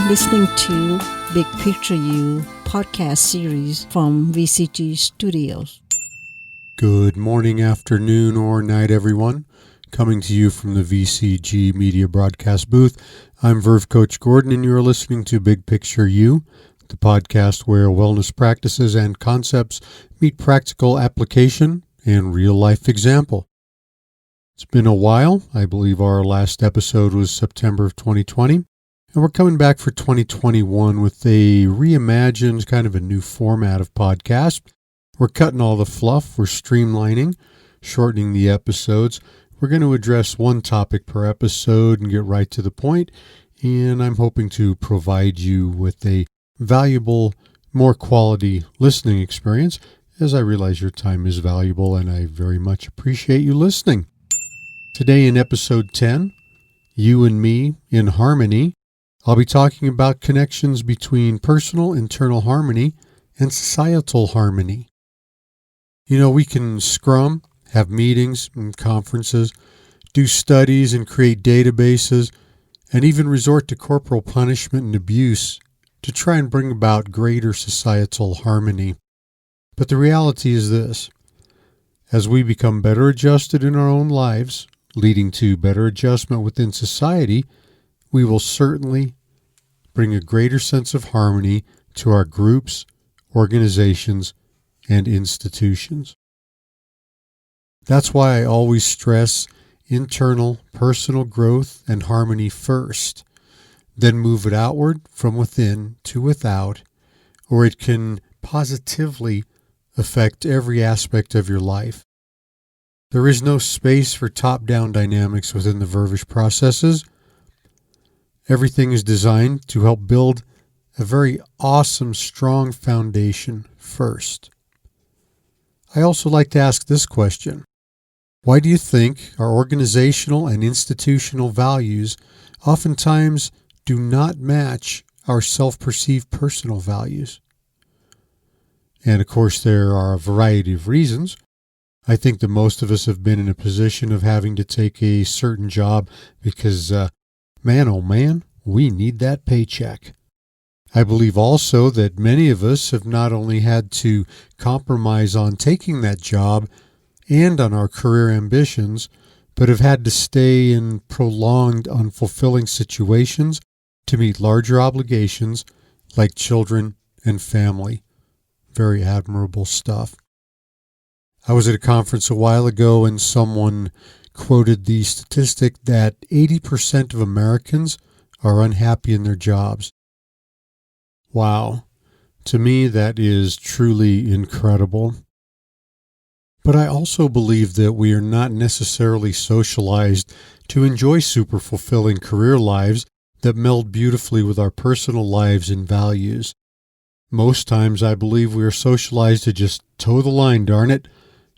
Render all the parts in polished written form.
listening to Big Picture You podcast series from VCG Studios. Good morning, afternoon, or night, everyone. Coming to you from the VCG Media Broadcast booth, I'm Verve Coach Gordon, and you're listening to Big Picture You, the podcast where wellness practices and concepts meet practical application and real-life example. It's been a while. I believe our last episode was September of 2020, and we're coming back for 2021 with a reimagined, kind of a new format of podcast. We're cutting all the fluff, we're streamlining, shortening the episodes. We're going to address one topic per episode and get right to the point, and I'm hoping to provide you with a valuable, more quality listening experience, as I realize your time is valuable and I very much appreciate you listening. Today in episode 10, You and Me in Harmony, I'll be talking about connections between personal internal harmony and societal harmony. You know, we can scrum, have meetings and conferences, do studies and create databases, and even resort to corporal punishment and abuse to try and bring about greater societal harmony. But the reality is this: as we become better adjusted in our own lives, leading to better adjustment within society, we will certainly bring a greater sense of harmony to our groups, organizations, and institutions. That's why I always stress internal personal growth and harmony first, then move it outward from within to without, or it can positively affect every aspect of your life. There is no space for top-down dynamics within the Vervish processes. Everything is designed to help build a very awesome, strong foundation first. I also like to ask this question: why do you think our organizational and institutional values oftentimes do not match our self-perceived personal values? And of course, there are a variety of reasons. I think that most of us have been in a position of having to take a certain job because, man, oh man, we need that paycheck. I believe also that many of us have not only had to compromise on taking that job and on our career ambitions, but have had to stay in prolonged, unfulfilling situations to meet larger obligations like children and family. Very admirable stuff. I was at a conference a while ago and someone quoted the statistic that 80% of Americans are unhappy in their jobs. Wow. To me, that is truly incredible. But I also believe that we are not necessarily socialized to enjoy super fulfilling career lives that meld beautifully with our personal lives and values. Most times I believe we are socialized to just toe the line, darn it,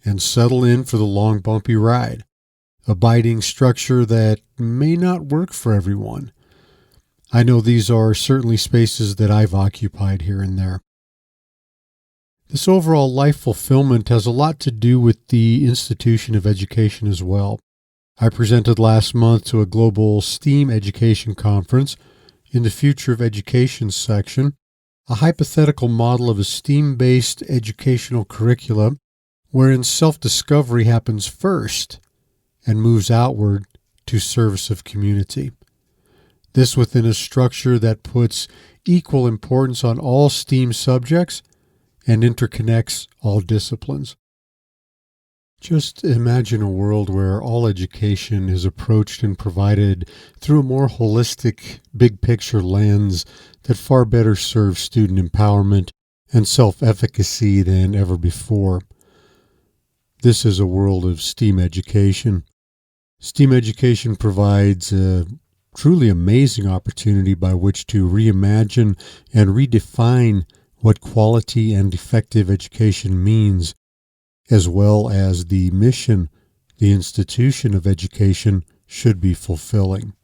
and settle in for the long bumpy ride, a biting structure that may not work for everyone. I know these are certainly spaces that I've occupied here and there. This overall life fulfillment has a lot to do with the institution of education as well. I presented last month to a global STEAM education conference in the Future of Education section, a hypothetical model of a STEAM-based educational curriculum wherein self-discovery happens first and moves outward to service of community. This within a structure that puts equal importance on all STEAM subjects and interconnects all disciplines. Just imagine a world where all education is approached and provided through a more holistic, big-picture lens that far better serves student empowerment and self-efficacy than ever before. This is a world of STEAM education. STEAM education provides a truly amazing opportunity by which to reimagine and redefine what quality and effective education means, as well as the mission the institution of education should be fulfilling.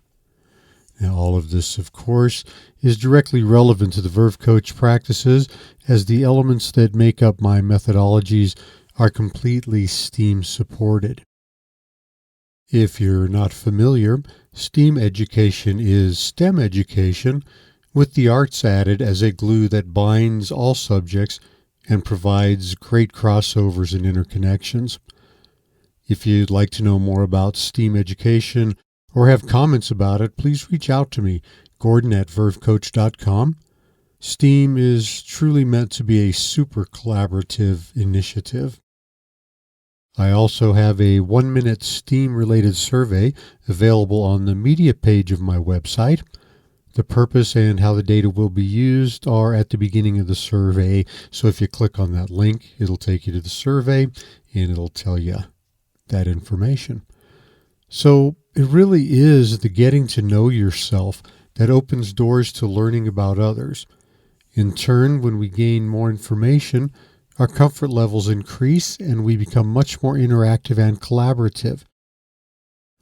Now, all of this, of course, is directly relevant to the Verve Coach practices, as the elements that make up my methodologies are completely STEAM supported. If you're not familiar, STEAM education is STEM education, with the arts added as a glue that binds all subjects and provides great crossovers and interconnections. If you'd like to know more about STEAM education or have comments about it, please reach out to me, Gordon@vervecoach.com. STEAM is truly meant to be a super collaborative initiative. I also have a 1-minute STEAM-related survey available on the media page of my website. The purpose and how the data will be used are at the beginning of the survey, so if you click on that link, it'll take you to the survey and it'll tell you that information. So it really is the getting to know yourself that opens doors to learning about others. In turn, when we gain more information, our comfort levels increase and we become much more interactive and collaborative,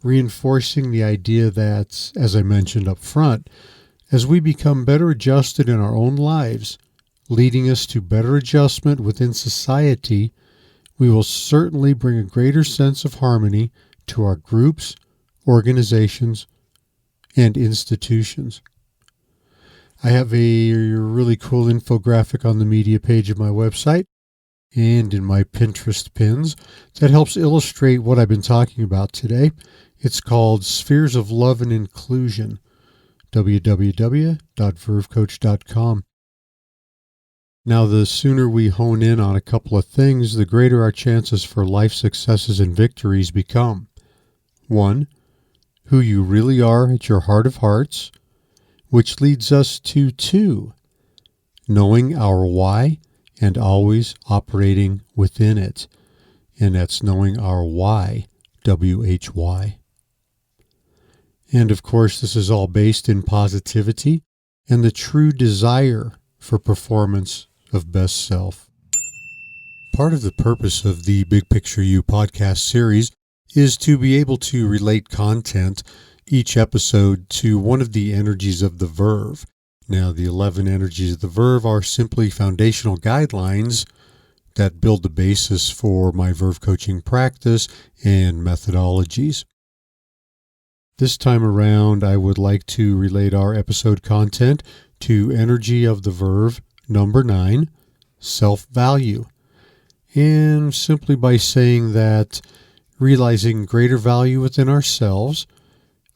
reinforcing the idea that, as I mentioned up front, as we become better adjusted in our own lives, leading us to better adjustment within society, we will certainly bring a greater sense of harmony to our groups, organizations, and institutions. I have a really cool infographic on the media page of my website and in my Pinterest pins that helps illustrate what I've been talking about today. It's called Spheres of Love and Inclusion, www.vervecoach.com. Now, the sooner we hone in on a couple of things, the greater our chances for life successes and victories become. 1, who you really are at your heart of hearts, which leads us to 2, knowing our why and always operating within it. And that's knowing our why, W-H-Y. And of course, this is all based in positivity and the true desire for performance of best self. Part of the purpose of the Big Picture You podcast series is to be able to relate content each episode to one of the energies of the verve. Now, the 11 energies of the verve are simply foundational guidelines that build the basis for my verve coaching practice and methodologies. This time around, I would like to relate our episode content to energy of the verve number 9, self-value. And simply by saying that realizing greater value within ourselves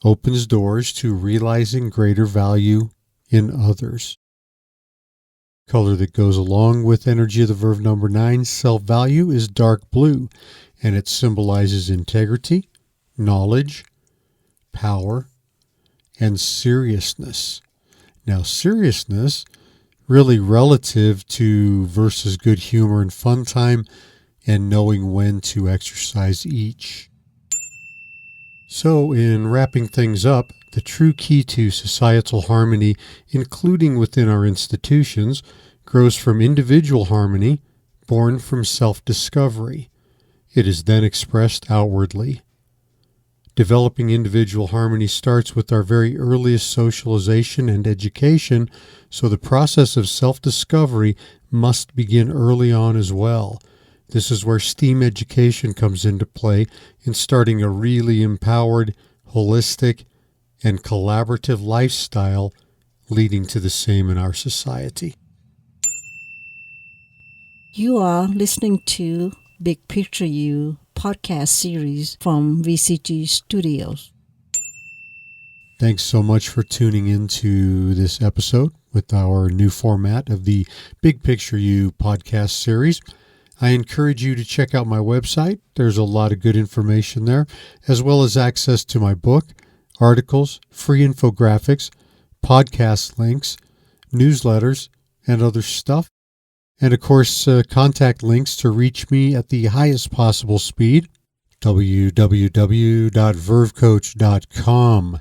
opens doors to realizing greater value in others. Color that goes along with energy of the verve number 9, self-value, is dark blue, and it symbolizes integrity, knowledge, power, and seriousness. Now, seriousness really relative to versus good humor and fun time and knowing when to exercise each. So, in wrapping things up, the true key to societal harmony, including within our institutions, grows from individual harmony, born from self-discovery. It is then expressed outwardly. Developing individual harmony starts with our very earliest socialization and education, so the process of self-discovery must begin early on as well. This is where STEAM education comes into play in starting a really empowered, holistic, and collaborative lifestyle, leading to the same in our society. You are listening to Big Picture You podcast series from VCT Studios. Thanks so much for tuning into this episode with our new format of the Big Picture You podcast series. I encourage you to check out my website. There's a lot of good information there, as well as access to my book, articles, free infographics, podcast links, newsletters, and other stuff. And of course, contact links to reach me at the highest possible speed, www.vervecoach.com.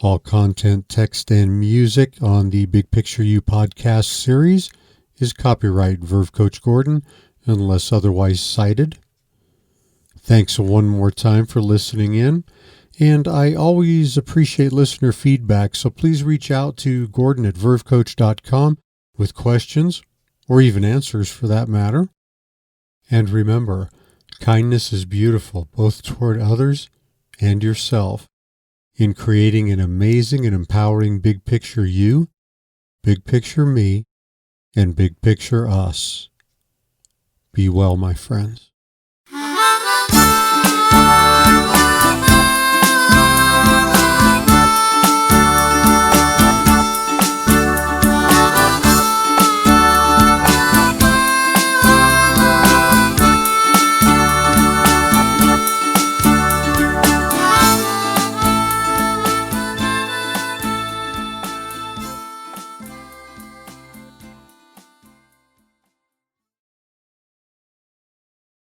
All content, text, and music on the Big Picture You podcast series is copyright Verve Coach Gordon unless otherwise cited. Thanks one more time for listening in, and I always appreciate listener feedback, so please reach out to Gordon@vervecoach.com with questions, or even answers for that matter. And remember, kindness is beautiful, both toward others and yourself. in creating an amazing and empowering big picture you, big picture me, and big picture us. Be well, my friends.